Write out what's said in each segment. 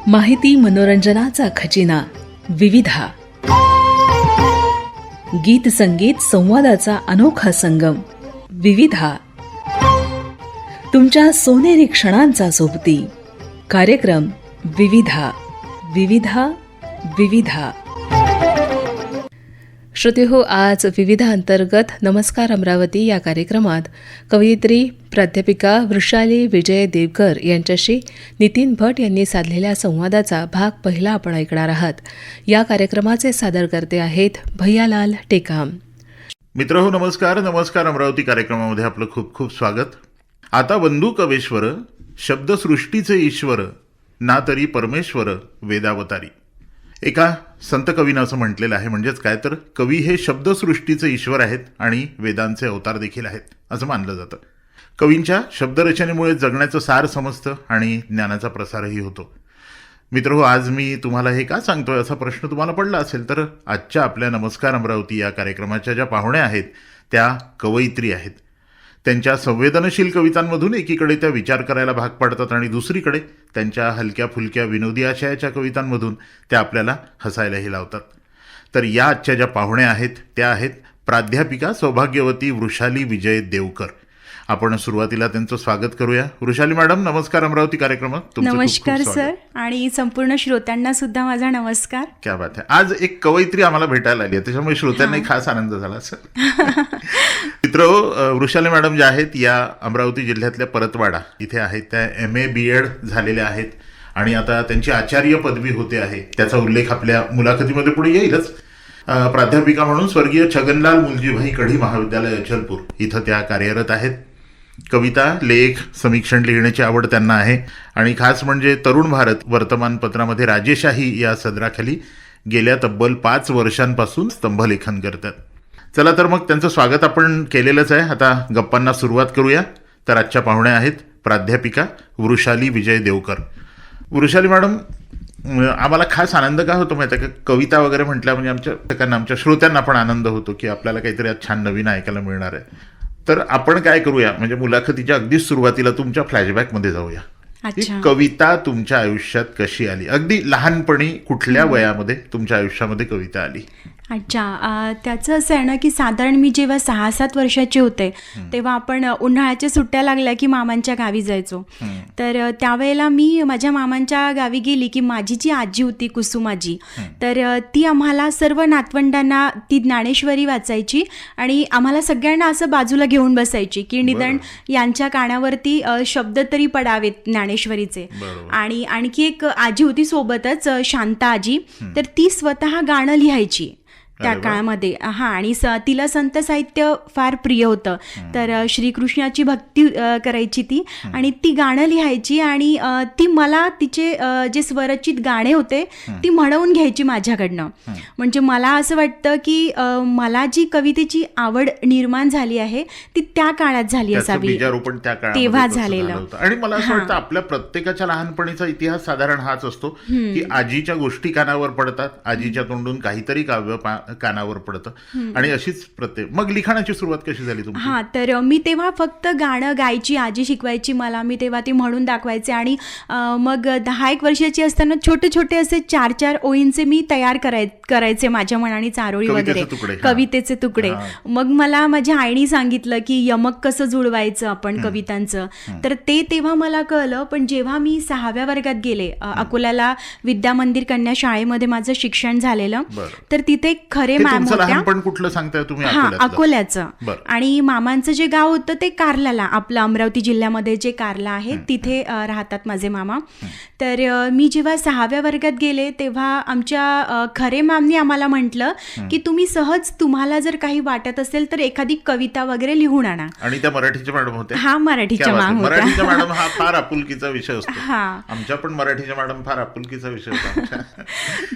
माहिती मनोरंजनाचा खजिना विविधा, गीत संगीत संवादाचा अनोखा संगम विविधा, तुमच्या सोनेरी क्षणांचा सोबती कार्यक्रम विविधा विविधा विविधा. श्रोतेहो, आज विविधा अंतर्गत नमस्कार अमरावती या कार्यक्रमात कवयित्री प्राध्यापिका वृषाली विजय देवकर यांच्याशी नितीन भट यांनी साधलेल्या संवादाचा भाग पहिला आपण ऐकणार आहात. या कार्यक्रमाचे सादरकर्ते आहेत भैयालाल टेकाम. मित्रहो, नमस्कार. नमस्कार अमरावती कार्यक्रमामध्ये आपलं खूप खूप स्वागत. आता बंधू कवेश्वर, शब्दसृष्टीचे ईश्वर, ना तरी परमेश्वर वेदावतारी. एका संत कवीनं असं म्हटलेलं आहे. म्हणजेच काय, तर कवी हे शब्दसृष्टीचे ईश्वर आहेत आणि वेदांचे अवतार देखील आहेत असं मानलं जातं. कवींच्या शब्दरचनेमुळे जगण्याचं सार समजतं आणि ज्ञानाचा प्रसारही होतो. मित्रहो, आज मी तुम्हाला हे का सांगतोय असा प्रश्न तुम्हाला पडला असेल, तर आजच्या आपल्या नमस्कार अमरावती या कार्यक्रमाच्या ज्या पाहुण्या आहेत त्या कवयित्री आहेत. त्यांच्या संवेदनशील कवितांमधून एकीकडे त्या विचार करायला भाग पाडतात आणि दुसरीकडे त्यांच्या हलक्या फुलक्या विनोदी आशयाच्या कवितांमधून त्या आपल्याला हसायलाही लावतात. तर या आजच्या ज्या पाहुण्या आहेत त्या आहेत प्राध्यापिका सौभाग्यवती वृषाली विजय देवकर. आपण सुरुवातीला त्यांचं स्वागत करूया. वृषाली मॅडम, नमस्कार अमरावती कार्यक्रमात. नमस्कार सर, आणि संपूर्ण श्रोत्यांना सुद्धा माझा नमस्कार. क्या बात आहे. आज एक कवयित्री आम्हाला भेटायला आली आहे, त्याच्यामुळे श्रोत्यांनाही खास आनंद झाला सर. मित्र, वृषाली मॅडम ज्या आहेत या अमरावती जिल्ह्यातल्या परतवाडा इथे आहेत. त्या MA BEd झालेल्या आहेत आणि आता त्यांची आचार्य पदवी होते आहे. त्याचा उल्लेख आपल्या मुलाखतीमध्ये पुढे येईलच. प्राध्यापिका म्हणून स्वर्गीय छगनलाल मुलजीभाई कढी महाविद्यालय अचलपूर इथं त्या कार्यरत आहेत. कविता, लेख, समीक्षण लिहिण्याची आवड त्यांना आहे आणि खास म्हणजे तरुण भारत वर्तमानपत्रामध्ये राजेशाही या सदराखाली गेल्या तब्बल 5 वर्षांपासून स्तंभलेखन करतात. चला तर मग त्यांचं स्वागत आपण केलेलंच आहे. आता गप्पांना सुरुवात करूया. तर आजच्या पाहुण्या आहेत प्राध्यापिका वृषाली विजय देवकर. वृषाली मॅडम, आम्हाला खास आनंद का होतो माहिती आहे का, कविता वगैरे म्हटल्या म्हणजे आमच्या श्रोत्यांना पण आनंद होतो की आपल्याला काहीतरी आज छान नवीन ऐकायला मिळणार आहे. तर आपण काय करूया, म्हणजे मुलाखतीच्या अगदी सुरुवातीला तुमच्या फ्लॅशबॅकमध्ये जाऊया. कविता तुमच्या आयुष्यात कशी आली? अगदी लहानपणी कुठल्या वयामध्ये तुमच्या आयुष्यामध्ये कविता आली? अच्छा, त्याचं असं आहे ना की साधारण मी जेव्हा 6-7 वर्षाचे होते तेव्हा आपण उन्हाळ्याच्या सुट्ट्या लागल्या की मामांच्या गावी जायचो. तर त्यावेळेला मी माझ्या मामांच्या गावी गेली की माझी जी आजी होती कुसुमाजी, तर ती आम्हाला सर्व नातवंडांना ती ज्ञानेश्वरी वाचायची आणि आम्हाला सगळ्यांना असं बाजूला घेऊन बसायची की निदान यांच्या कानावरती शब्द तरी पडावेत ज्ञानेश्वरीचे. आणि आणखी एक आजी होती सोबतच, शांता आजी, तर ती स्वतः गाणं लिहायची त्या काळामध्ये. आणि तिला संत साहित्य फार प्रिय होतं. तर श्रीकृष्णाची भक्ती करायची ती आणि ती गाणं लिहायची आणि ती मला तिचे जे स्वरचित गाणे होते ती म्हणवून घ्यायची माझ्याकडनं. म्हणजे मला असं वाटतं की मला जी कवितेची आवड निर्माण झाली आहे ती त्या काळात झाली असावी, तेव्हा झालेलं. आणि मला असं वाटतं आपल्या प्रत्येकाच्या लहानपणीचा इतिहास साधारण हाच असतो की आजीच्या गोष्टी कानावर पडतात, आजीच्या तोंडून काहीतरी काव्य कानावर पडतं आणि अशीच प्रत्येक. मग लिखाणाची सुरुवात कशी झाली तुमची? हा, तर मी तेव्हा फक्त गाणं गायची, आजी शिकवायची मला, मी तेव्हा ते म्हणून दाखवायचे. आणि मग 10-1 वर्षाची असताना छोटे छोटे असे 4-4 ओळींचे मी तयार करायचे माझ्या मनाने चारोळी वगैरे, कवितेचे तुकडे. मग मला माझ्या आईने सांगितलं की यमक कसं जुळवायचं आपण कवितांचं, तर ते तेव्हा मला कळलं. पण जेव्हा मी 6व्या वर्गात गेले, अकोल्याला विद्यामंदिर कन्या शाळेमध्ये माझं शिक्षण झालेलं, तर तिथे खरे मॅम होत्या. कुठलं सांगताय तुम्ही? अकोल्याचं. आणि मामांचं जे गाव होतं ते कारल्याला, आपलं अमरावती जिल्ह्यामध्ये जे कारला आहे तिथे राहतात माझे मामा. तर मी जेव्हा 6व्या वर्गात गेले तेव्हा आमच्या खरे मॅमनी आम्हाला म्हटलं की तुम्ही सहज, तुम्हाला जर काही वाटत असेल तर एखादी कविता वगैरे लिहून आणा. आणि त्या मराठीच्या मॅडम होत्या? हा, मराठीच्या मॅम होत्या. मराठीच्या मॅडम हा फार आपुलकीचा विषय असतो. आमच्या पण मराठीच्या मॅडम फार आपुलकीचा विषय होता.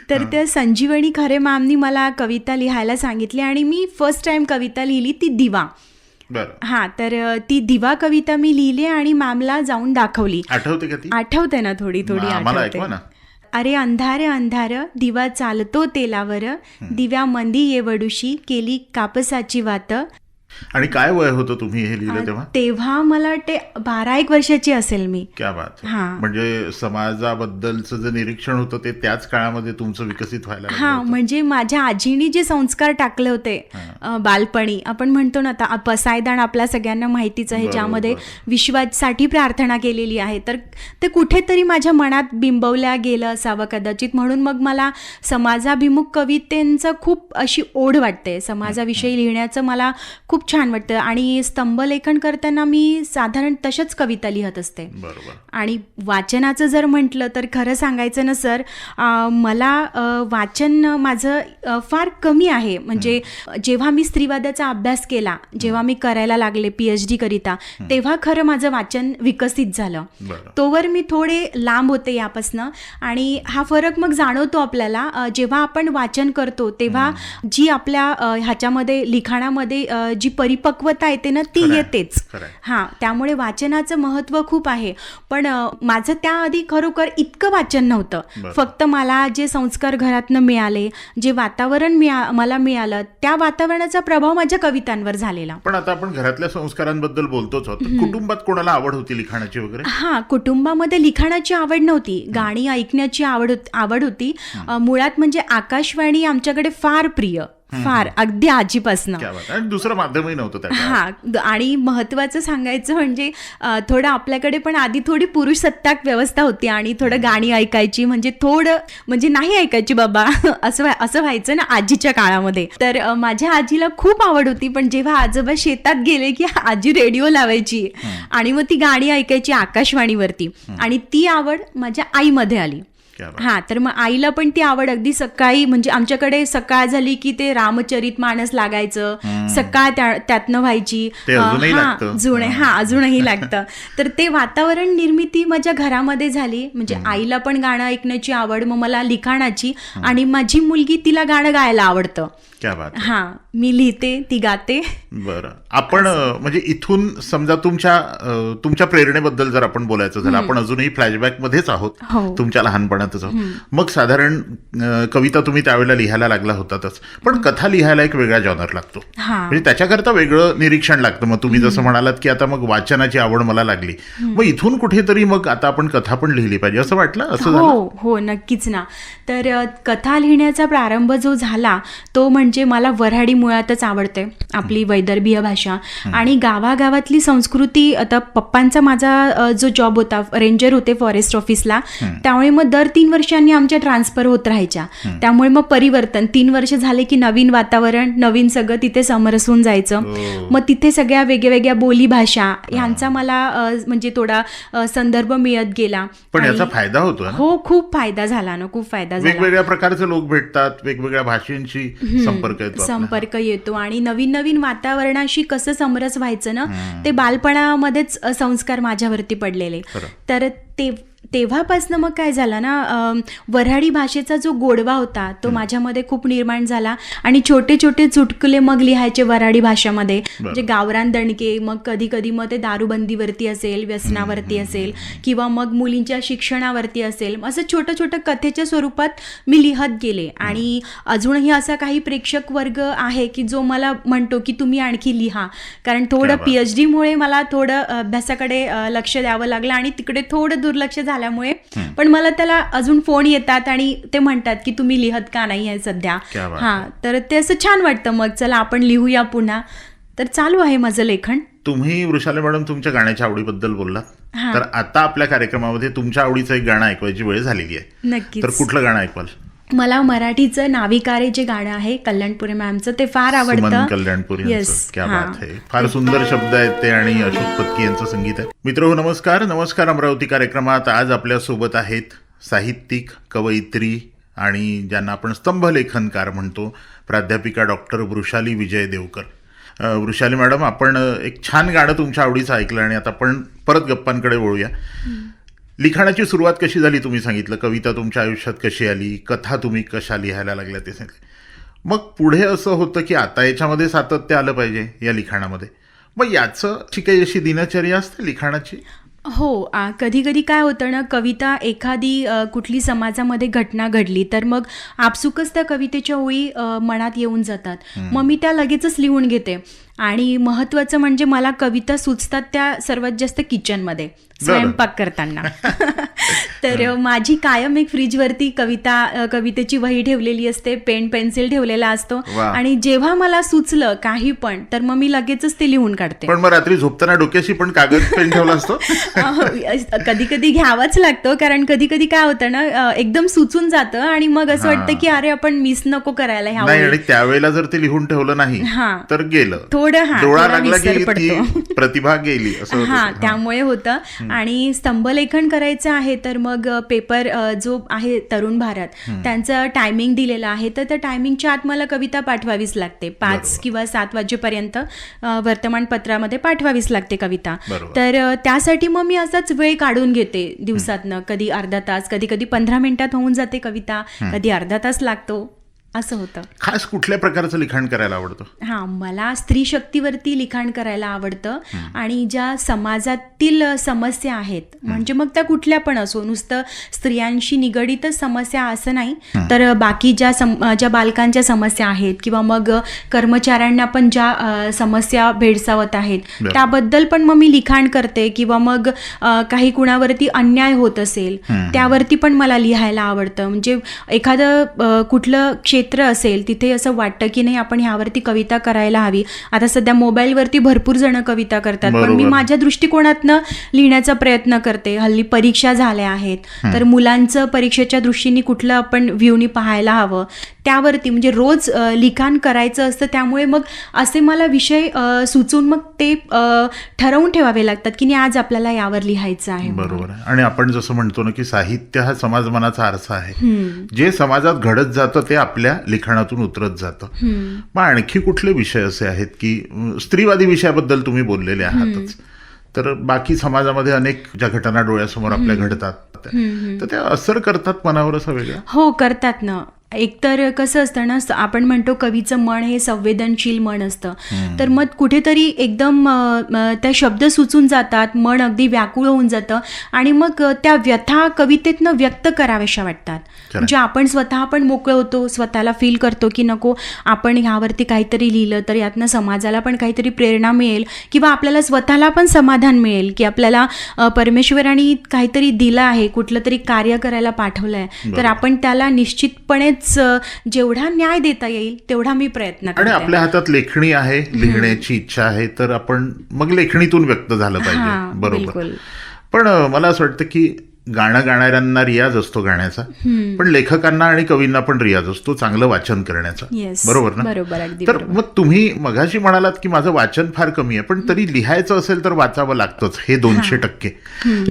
तर त्या संजीवनी खरे मॅमनी मला कविता लिहायला सांगितली आणि मी फर्स्ट टाइम कविता लिहिली ती दिवा. हा, तर ती दिवा कविता मी लिहिली आणि मॅमला जाऊन दाखवली. आठवते का ती? आठवते ना, थोडी थोडी आठवते. अरे अंधार अंधार दिवा चालतो तेलावर, दिव्या मंदी येवडुशी केली कापसाची वात, आणि काय वय होतं तुम्ही हे लिहिलं तेव्हा? तेव्हा मला वाटते 12-1 वर्षाची असेल मी. क्या बात आहे. हां. म्हणजे समाजाबद्दलचं जे निरीक्षण होतं ते त्याच काळामध्ये तुमचं विकसित व्हायला लागलं हा होतं. म्हणजे माझ्या आजीनी जे संस्कार टाकले होते बालपणी, आपण म्हणतो ना आता पसायदान आपल्या सगळ्यांना माहितीच आहे, बरोबर. ज्यामध्ये विश्वासाठी प्रार्थना केलेली आहे, तर ते कुठेतरी माझ्या मनात बिंबवल्या गेलं असावं कदाचित. म्हणून मग मला समाजाभिमुख कवितेंचं खूप अशी ओढ वाटते. समाजाविषयी लिहिण्याचं मला खूप छान वाटतं आणि स्तंभलेखन करताना मी साधारण तशाच कविता लिहत असते. बरोबर. आणि वाचनाचं जर म्हटलं तर खरं सांगायचं ना सर, मला वाचन माझं फार कमी आहे. म्हणजे जेव्हा मी स्त्रीवादाचा अभ्यास केला, जेव्हा मी करायला लागले PhD करिता, तेव्हा खरं माझं वाचन विकसित झालं. बरं. तोवर मी थोडे लांब होते यापासनं. आणि हा फरक मग जाणवतो आपल्याला जेव्हा आपण वाचन करतो, तेव्हा जी आपल्या ह्याच्यामध्ये लिखाणामध्ये जी परिपक्वता येते ना ती खरंय, येतेच. खरंय. हां, त्यामुळे वाचनाचं महत्त्व खूप आहे. पण माझं त्याआधी खरोखर इतकं वाचन नव्हतं. बरं. फक्त मला जे संस्कार घरातनं मिळाले, जे वातावरण मला मिळालं, त्या वातावरणाचा प्रभाव माझ्या कवितांवर झालेला. पण आता आपण घरातल्या संस्कारांबद्दल बोलतोच आहोत. कुटुंबात कोणाला आवड होती लिखाणाची वगैरे? हां, कुटुंबामध्ये लिखाणाची आवड नव्हती, गाणी ऐकण्याची आवड होती. मुळात म्हणजे आकाशवाणी आमच्याकडे फार प्रिय, फार अगदी आजीपासनं. क्या बात. आणि दुसरं माध्यमही नव्हतं त्या काळात. हां, आणि महत्त्वाचं सांगायचं म्हणजे थोडं आपल्याकडे पण आधी थोडी पुरुषसत्ताक व्यवस्था होती आणि थोडं गाणी ऐकायची, म्हणजे थोडं म्हणजे नाही ऐकायची बाबा असं व्हायचं ना आजीच्या काळामध्ये. तर माझ्या आजीला खूप आवड होती, पण जेव्हा आजोबा शेतात गेले की आजी रेडिओ लावायची आणि मग ती गाणी ऐकायची आकाशवाणीवरती, आणि ती आवड माझ्या आईमध्ये आली. हां, तर मग आईला पण ती आवड अगदी सकाळी, म्हणजे आमच्याकडे सकाळ झाली की ते रामचरितमानस लागायचं, सकाळ त्यातनं व्हायची. ते अजूनही लागतं. अजूनही लागतं. तर ते वातावरण निर्मिती माझ्या घरामध्ये झाली. म्हणजे आईला पण गाणं ऐकण्याची आवड, मग मला लिखाणाची, आणि माझी मुलगी, तिला गाणं गायला आवडतं. क्या बात. हां, मी लिहिते, ती गाते. बरं. आपण म्हणजे इथून समजा तुमच्या प्रेरणेबद्दल जर आपण बोलायचं झालं, आपण अजूनही फ्लॅशबॅक मध्येच आहोत, हो. तुमच्या लहानपणातच आहोत. मग साधारण कविता तुम्ही त्यावेळेला लिहायला लागला होतातच, पण कथा लिहायला एक वेगळा जॉनर लागतो, हां. म्हणजे त्याच्याकरता वेगळं निरीक्षण लागतं. मग तुम्ही जसं म्हणालात की आता मग वाचनाची आवड मला लागली, मग इथून कुठेतरी मग आता आपण कथा पण लिहिली पाहिजे असं वाटलं, असं झालं? हो, नक्कीच ना. तर कथा लिहिण्याचा प्रारंभ जो झाला तो म्हणजे मला वऱ्हाडी मुळातच आवडते, आपली वैदर्भीय भाषा आणि गावागावातली संस्कृती. आता पप्पांचा माझा जो जॉब होता, रेंजर होते फॉरेस्ट ऑफिसला, त्यामुळे मग दर 3 वर्षांनी आमच्या ट्रान्सफर होत राहायच्या. त्यामुळे मग परिवर्तन, 3 वर्ष झाले की नवीन वातावरण, नवीन सगळं तिथे समरसून जायचं. मग तिथे सगळ्या वेगवेगळ्या बोली भाषा ह्यांचा मला म्हणजे थोडा संदर्भ मिळत गेला. पण याचा फायदा होतो ना? हो, खूप फायदा झाला ना, खूप फायदा झाला. वेगवेगळ्या प्रकारचे लोक भेटतात, वेगवेगळ्या भाषांशी संपर्क येतो आणि नवीन नवीन वातावरणाशी कसं समरस व्हायचं ना, ते बालपणामध्येच संस्कार माझ्यावरती पडलेले. तर तेव्हापासनं मग काय झालं ना, वऱ्हाडी भाषेचा जो गोडवा होता तो माझ्यामध्ये खूप निर्माण झाला आणि छोटे छोटे चुटकुले मग लिहायचे वऱ्हाडी भाषेमध्ये. म्हणजे गावरान दणके, मग कधी कधी मग ते दारूबंदीवरती असेल, व्यसनावरती असेल, किंवा मग मुलींच्या शिक्षणावरती असेल, असं छोटं छोटं कथेच्या स्वरूपात मी लिहत गेले. आणि अजूनही असा काही प्रेक्षक वर्ग आहे की जो मला म्हणतो की तुम्ही आणखी लिहा, कारण थोडं PhD मुळे मला थोडं अभ्यासाकडे लक्ष द्यावं लागलं आणि तिकडे थोडं दुर्लक्ष झाल्यामुळे, पण मला त्याला अजून फोन येतात आणि ते म्हणतात की तुम्ही लिहत का नाही आहे सध्या. हां, तर ते असं छान वाटतं, मग चला आपण लिहूया पुन्हा. तर चालू आहे माझं लेखन. तुम्ही वृषाली मॅडम तुमच्या गाण्याच्या आवडीबद्दल बोललात, तर आता आपल्या कार्यक्रमामध्ये तुमच्या आवडीचं एक गाणं ऐकवायची वेळ झालेली आहे. नक्कीच. तर कुठलं गाणं ऐकवाल? मला मराठीचं नाविकारे जे गाणं आहे कल्याणपुरे मॅमचं, ते फार आवडतं. कल्याणपुरी यांचं. क्या बात आहे. फार सुंदर शब्द आहेत ते आणि अशोक पत्की यांचं संगीत आहे. मित्रहो, नमस्कार अमरावती कार्यक्रमात आज आपल्या सोबत आहेत साहित्यिक, कवयित्री आणि ज्यांना आपण स्तंभलेखनकार म्हणतो, प्राध्यापिका डॉक्टर वृषाली विजय देवकर. वृषाली मॅडम, आपण एक छान गाणं तुमच्या आवडीचं ऐकलं आणि आता आपण परत गप्पांकडे वळूया. लिखाणाची सुरुवात कशी झाली तुम्ही सांगितलं, कविता तुमच्या आयुष्यात कशी आली, कथा तुम्ही कशा लिहायला लागल्या ते सांगितलं. मग पुढे असं होतं की आता याच्यामध्ये सातत्य आलं पाहिजे या लिखाणामध्ये. मग याचं काही अशी दिनचर्या असते लिखाणाची? हो, कधी कधी काय होतं ना, कविता एखादी कुठली समाजामध्ये घटना घडली तर मग आपसुकच त्या कवितेच्या ओळी मनात येऊन जातात. मग मी त्या लगेचच लिहून घेते. आणि महत्त्वाचं म्हणजे मला कविता सुचतात त्या सर्वात जास्त किचनमध्ये स्वयंपाक करताना. तर माझी कायम एक फ्रीजवरती कवितेची वही ठेवलेली असते, पेन पेन्सिल ठेवलेला असतो. वा. आणि जेव्हा मला सुचलं काही पण तर मग मी लगेचच ते लिहून काढते. पण मग रात्री झोपताना डोक्याशी पण कागद पेन ठेवला असतो? कधी कधी घ्यावाच लागतो, कारण कधी कधी काय होतं ना, एकदम सुचून जातं आणि मग असं वाटतं की अरे आपण मिस नको करायला ह्या नाही, वेळी. आणि त्यावेळेला जर ते लिहून ठेवलं नाही हा. तर गेलं, थोडा डोळा लागला विसर की पडतो. ती प्रतिभा गेली असं होतं. हा, त्यामुळे होतं. आणि स्तंभलेखन करायचं आहे तर मग पेपर जो आहे तरुण भारत, त्यांचं टायमिंग दिलेलं आहे, तर त्या टायमिंगच्या आत मला कविता पाठवावीच लागते. 5 किंवा 7 वाजेपर्यंत वर्तमानपत्रामध्ये पाठवावीच लागते कविता. बरोबर. तर त्यासाठी मग मी असाच वेळ काढून घेते दिवसातनं. कधी अर्धा तास, कधी कधी 15 मिनिटात होऊन जाते कविता, कधी अर्धा तास लागतो, असं होतं. खास कुठल्या प्रकारचं लिखाण करायला आवडतं? हां, मला स्त्री शक्तीवरती लिखाण करायला आवडतं. आणि ज्या समाजातील समस्या आहेत, म्हणजे मग त्या कुठल्या पण असो, नुसतं स्त्रियांशी निगडीतच समस्या असं नाही, तर बाकी ज्या बालकांच्या समस्या आहेत किंवा मग कर्मचाऱ्यांना पण ज्या समस्या भेडसावत आहेत त्याबद्दल पण मग मी लिखाण करते. किंवा मग काही कुणावरती अन्याय होत असेल त्यावरती पण मला लिहायला आवडतं. म्हणजे एखादं कुठलं क्षेत्र असेल तिथे असं वाटतं की नाही आपण ह्यावरती कविता करायला हवी. आता सध्या मोबाईलवरती भरपूर जण कविता करतात, पण मी माझ्या दृष्टिकोनातनं लिहिण्याचा प्रयत्न करते. हल्ली परीक्षा झाल्या आहेत, तर मुलांचं परीक्षेच्या दृष्टीने कुठलं आपण व्ह्यूनी पाहायला हवं त्यावरती म्हणजे रोज लिखाण करायचं असतं. त्यामुळे मग असे मला विषय सुचून मग ते ठरवून ठेवावे लागतात की आज आपल्याला यावर लिहायचं आहे. बरोबर आहे. आणि आपण जसं म्हणतो ना की साहित्य हा समाजमनाचा आरसा आहे. जे समाजात घडत जातं ते आपल्या लिखाणातून उतरत जातं. मग आणखी कुठले विषय असे आहेत की स्त्रीवादी विषयाबद्दल तुम्ही बोललेले आहातच, तर बाकी समाजामध्ये अनेक ज्या घटना डोळ्यासमोर आपल्या घडतात तर त्या असर करतात मनावर असं वेगळं? हो, करतात ना. एकतर कसं असतं ना, आपण म्हणतो कवीचं मन हे संवेदनशील मन असतं. तर मग कुठेतरी एकदम त्या शब्द सुचून जातात, मन अगदी व्याकुळ होऊन जातं आणि मग त्या व्यथा कवितेतनं व्यक्त कराव्याशा वाटतात. म्हणजे आपण स्वतः पण मोकळं होतो, स्वतःला फील करतो की नको आपण ह्यावरती काहीतरी लिहिलं तर यातनं समाजाला पण काहीतरी प्रेरणा मिळेल किंवा आपल्याला स्वतःला पण समाधान मिळेल की आपल्याला परमेश्वराने काहीतरी दिलं आहे, कुठलं तरी कार्य करायला पाठवलं आहे, तर आपण त्याला निश्चितपणे जेवढा न्याय देता येईल तेवढा मी प्रयत्न करते. आणि आपल्या हातात लेखणी आहे, लिहिण्याची इच्छा आहे, तर आपण मग लेखणीतून व्यक्त झालं पाहिजे. बरोबर. पण मला असं वाटतं की गाणं गाणाऱ्यांना रियाज असतो गाण्याचा, पण लेखकांना आणि कवींना पण रियाज असतो चांगलं वाचन करण्याचा. बरोबर ना? बरोबर, अगदी. तर मग तुम्ही मगाशी म्हणालात की माझं वाचन फार कमी आहे, पण तरी लिहायचं असेल तर वाचावं लागतंच, हे 200%.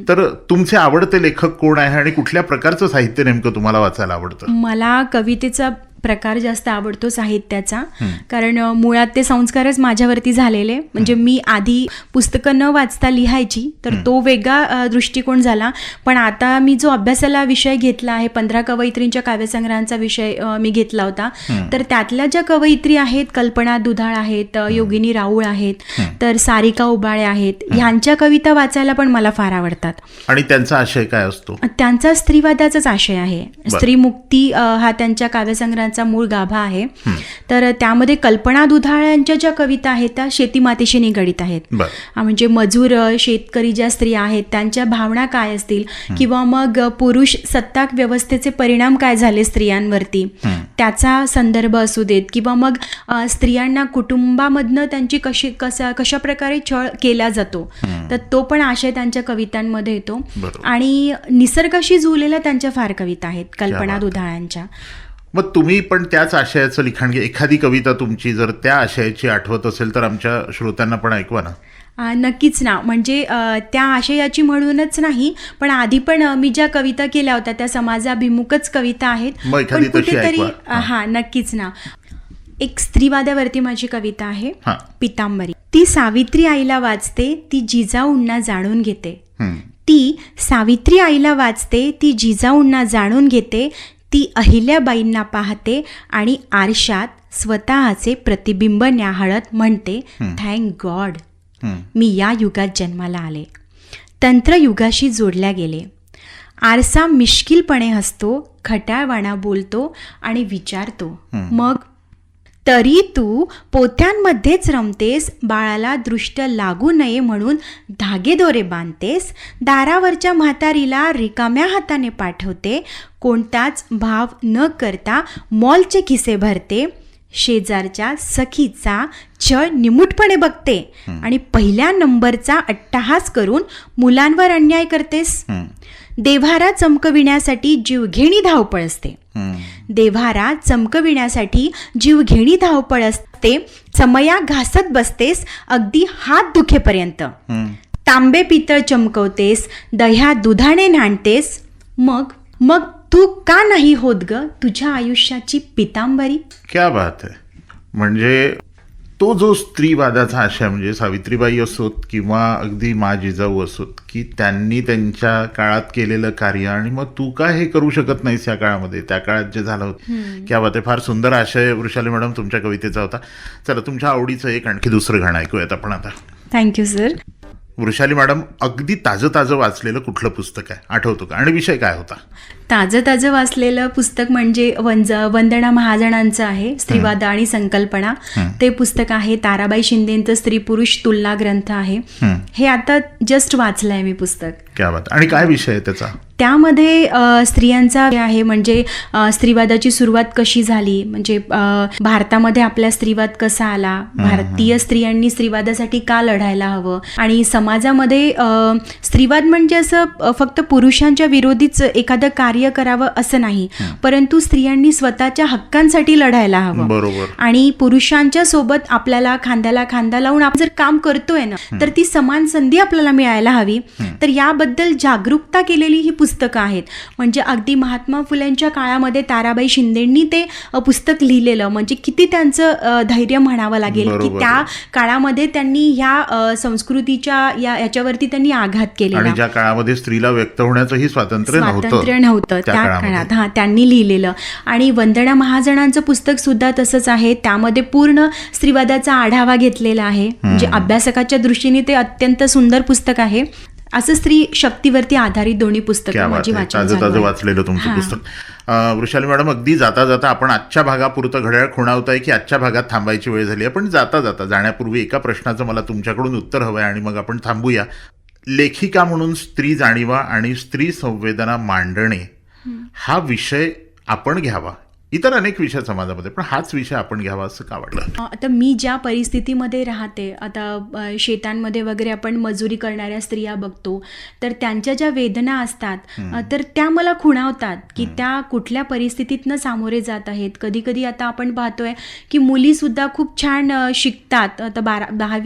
तर तुमचे आवडते लेखक कोण आहे आणि कुठल्या प्रकारचं साहित्य नेमकं तुम्हाला वाचायला आवडतं? मला कवितेचा प्रकार जास्त आवडतो, साहित्याचा. कारण मुळात ते संस्कारच माझ्यावरती झालेले. म्हणजे मी आधी पुस्तकं न वाचता लिहायची, तर तो वेगळा दृष्टिकोन झाला. पण आता मी जो अभ्यासाला विषय घेतला आहे, 15 कवयित्रींच्या काव्यसंग्रहांचा विषय मी घेतला होता, तर त्यातल्या ज्या कवयित्री आहेत, कल्पना दुधाळ आहेत, योगिनी राऊळ आहेत, तर सारिका उबाळे आहेत, ह्यांच्या कविता वाचायला पण मला फार आवडतात. आणि त्यांचा आशय काय असतो? त्यांचा स्त्रीवादाचाच आशय आहे. स्त्रीमुक्ती हा त्यांच्या काव्यसंग्रहांचा मूळ गाभा आहे. तर त्यामध्ये कल्पना दुधाळ यांच्या ज्या कविता आहेत त्या शेतीमातीशी निगडीत आहेत. म्हणजे मजूर शेतकरी ज्या स्त्रिया आहेत त्यांच्या भावना काय असतील किंवा मग पुरुष सत्ताक व्यवस्थेचे परिणाम काय झाले स्त्रियांवरती त्याचा संदर्भ असू देत, किंवा मग स्त्रियांना कुटुंबामधनं त्यांची कशा प्रकारे छळ केला जातो, तर तो पण आशय त्यांच्या कवितांमध्ये येतो. आणि निसर्गाशी जुळलेल्या त्यांच्या फार कविता आहेत कल्पना दुधाळांच्या. मग तुम्ही पण त्याच आशयाचं लिखाण, एखादी कविता तुमची जर त्या आशयाची आठवत असेल तर आमच्या श्रोत्यांना पण ऐकवा ना. नक्कीच ना. म्हणजे त्या आशयाची म्हणूनच नाही, पण आधी पण मी ज्या कविता केल्या होत्या त्या समाजाभिमुखच कविता आहेत. पण कुठेतरी नक्कीच ना. एक स्त्रीवादावरती माझी कविता आहे, पितांबरी. ती सावित्री आईला वाचते, ती जिजाऊंना जाणून घेते. ती सावित्री आईला वाचते, ती जिजाऊंना जाणून घेते. ती अहिल्याबाईंना पाहते आणि आरशात स्वतःचे प्रतिबिंब न्याहाळत म्हणते, थँक गॉड मी या युगात जन्माला आले. तंत्रयुगाशी जोडल्या गेले. आरसा मिश्किलपणे हसतो, खट्याळवाणा बोलतो आणि विचारतो, मग तरी तू पोथ्यांमध्येच रमतेस, बाळाला दृष्ट लागू नये म्हणून धागेदोरे बांधतेस, दारावरच्या म्हातारीला रिकाम्या हाताने पाठवते, कोणताच भाव न करता मॉलचे खिसे भरते, शेजारच्या सखीचा छळ निमूटपणे बघते आणि पहिल्या नंबरचा अट्टहास करून मुलांवर अन्याय करतेस. देव्हारा चमकविण्यासाठी जीवघेणी धावपळ असते. देव्हारा चमकविण्यासाठी जीवघेणी धावपळ असते. समया घासत बसतेस अगदी हात दुखेपर्यंत. तांबे पितळ चमकवतेस, दह्या दुधाने नाणतेस. मग मग तू का नाही होत ग तुझ्या आयुष्याची पितांबरी? क्या बात आहे. म्हणजे तो जो स्त्रीवादाचा आशय, म्हणजे सावित्रीबाई असोत किंवा अगदी मा जिजाऊ असोत, की त्यांनी त्यांच्या काळात केलेलं कार्य आणि मग तू का हे करू शकत नाहीस या काळामध्ये, त्या काळात जे झालं होतं. क्या बात आहे. फार सुंदर आशय वृषाली मॅडम तुमच्या कवितेचा होता. चला, तुमच्या आवडीचं एक आणखी दुसरं गाणं ऐकूयात आपण आता. Thank you sir. वृषाली मॅडम, अगदी ताजं वाचलेलं कुठलं पुस्तक आहे, आठवतो का, आणि विषय काय होता? ताजं वाचलेलं पुस्तक म्हणजे वंदना महाजनांचं आहे, स्त्रीवाद आणि संकल्पना. ते पुस्तक आहे. ताराबाई शिंदेंचं स्त्री पुरुष तुलना ग्रंथ आहे. हे आता जस्ट वाचलंय मी पुस्तक. क्या बात. आणि काय विषय आहे त्याचा? त्यामध्ये स्त्रियांचा आहे, म्हणजे स्त्रीवादाची सुरुवात कशी झाली, म्हणजे भारतामध्ये आपला स्त्रीवाद कसा आला, भारतीय स्त्रियांनी स्त्रीवादासाठी का लढायला हवं, आणि समाजामध्ये स्त्रीवाद म्हणजे असं फक्त पुरुषांच्या विरोधीच एखादं कार्य करावं असं नाही, परंतु स्त्रियांनी स्वतःच्या हक्कांसाठी लढायला हवं. बरोबर. आणि पुरुषांच्या सोबत आपल्याला खांद्याला खांदा लावून आपण जर काम करतोय ना, तर ती समान संधी आपल्याला मिळायला हवी. तर याबद्दल जागरूकता केलेली ही पुस्तकं आहेत. म्हणजे अगदी महात्मा फुलेंच्या काळामध्ये ताराबाई शिंदेंनी ते पुस्तक लिहिलेलं, म्हणजे किती त्यांचं धैर्य म्हणावं लागेल, की त्या काळामध्ये त्यांनी ह्या संस्कृतीच्या याच्यावरती त्यांनी आघात केलेला. आणि ज्या काळामध्ये स्त्रीला व्यक्त होण्याचंही स्वातंत्र्य नव्हतं त्या काळात त्यांनी लिहिलेलं. आणि वंदना महाजनांचं पुस्तक सुद्धा तसंच आहे. त्यामध्ये पूर्ण स्त्रीवादाचा आढावा घेतलेला आहे. म्हणजे अभ्यासकाच्या दृष्टीने ते अत्यंत सुंदर पुस्तक आहे. असं स्त्री शक्तीवरती आधारित दोन्ही पुस्तकं माझी ताजं वाचलेलं तुमचं पुस्तक. वृषाली मॅडम, अगदी जाता जाता आपण आजच्या भागापुरतं घड्याळ खुणावताय की आजच्या भागात थांबायची वेळ झाली आहे. पण जाण्यापूर्वी एका प्रश्नाचं मला तुमच्याकडून उत्तर हवं आहे आणि मग आपण थांबूया. लेखिका म्हणून स्त्री जाणीवा आणि स्त्री संवेदना मांडणे हा विषय आपण घ्यावा. इतर अनेक विषय समाजामध्ये, पण हाच विषय आपण घ्यावा असं का वाटलं? आता मी ज्या परिस्थितीमध्ये राहते, आता शेतांमध्ये वगैरे आपण मजुरी करणाऱ्या स्त्रिया बघतो, तर त्यांच्या ज्या वेदना असतात तर त्या मला खुणावतात की त्या कुठल्या परिस्थितीतनं सामोरे जात आहेत. कधी कधी आता आपण पाहतोय की मुलीसुद्धा खूप छान शिकतात. आता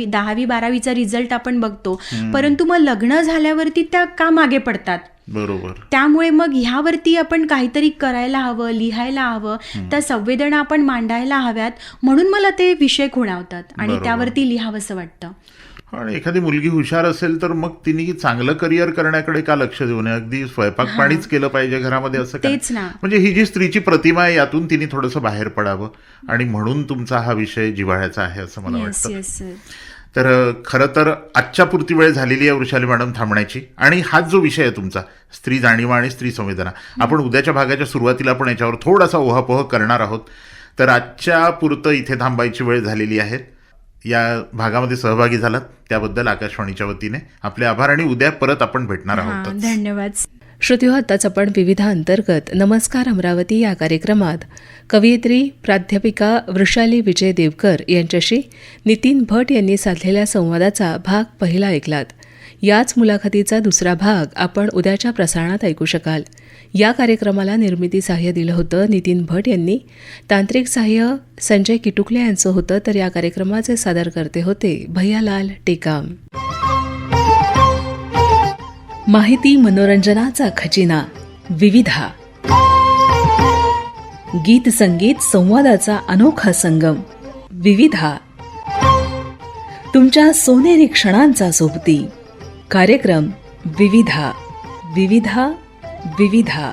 10वी-12वीचा रिझल्ट आपण बघतो, परंतु मग लग्न झाल्यावरती त्या का मागे पडतात? बरोबर. त्यामुळे मग ह्यावरती आपण काहीतरी करायला हवं, लिहायला हवं, त्या संवेदना आपण मांडायला हव्यात. म्हणून मला ते विषय खुणावतात आणि त्यावरती लिहावंसं वाटतं. आणि एखादी मुलगी हुशार असेल तर मग तिने चांगलं करिअर करण्याकडे का लक्ष देऊ नये? अगदी स्वयंपाक पाणीच केलं पाहिजे घरामध्ये असं काय? तेच ना. म्हणजे ही जी स्त्रीची प्रतिमा आहे यातून तिने थोडंसं बाहेर पडावं, आणि म्हणून तुमचा हा विषय जिव्हाळ्याचा आहे असं मला वाटतं. तर खरं तर आजच्या पुरती वेळ झालेली आहे वृषाली मॅडम थांबण्याची. आणि हाच जो विषय आहे तुमचा, स्त्री जाणीवा आणि स्त्री संवेदना, आपण उद्याच्या भागाच्या सुरुवातीला पण याच्यावर थोडासा ओहापोह करणार आहोत. तर आजच्या पुरतं इथे थांबायची वेळ झालेली आहे. या भागामध्ये सहभागी झालात त्याबद्दल आकाशवाणीच्या वतीने आपले आभार, आणि उद्या परत आपण भेटणार आहोत. धन्यवाद. श्रोत्यो, आत्ताच आपण विविधा अंतर्गत नमस्कार अमरावती या कार्यक्रमात कवयित्री प्राध्यापिका वृषाली विजय देवकर यांच्याशी नितीन भट यांनी साधलेल्या संवादाचा भाग पहिला ऐकलात. याच मुलाखतीचा दुसरा भाग आपण उद्याच्या प्रसारणात ऐकू शकाल. या कार्यक्रमाला निर्मिती सहाय्य दिलं होतं नितीन भट यांनी. तांत्रिक सहाय्य संजय किटुकले यांचं होतं. तर या कार्यक्रमाचे सादरकर्ते होते भैयालाल टेकाम. माहिती मनोरंजनाचा खजिना विविधा, गीत संगीत संवादाचा अनोखा संगम विविधा, तुमच्या सोनेरी क्षणांचा सोबती कार्यक्रम विविधा. विविधा विविधा.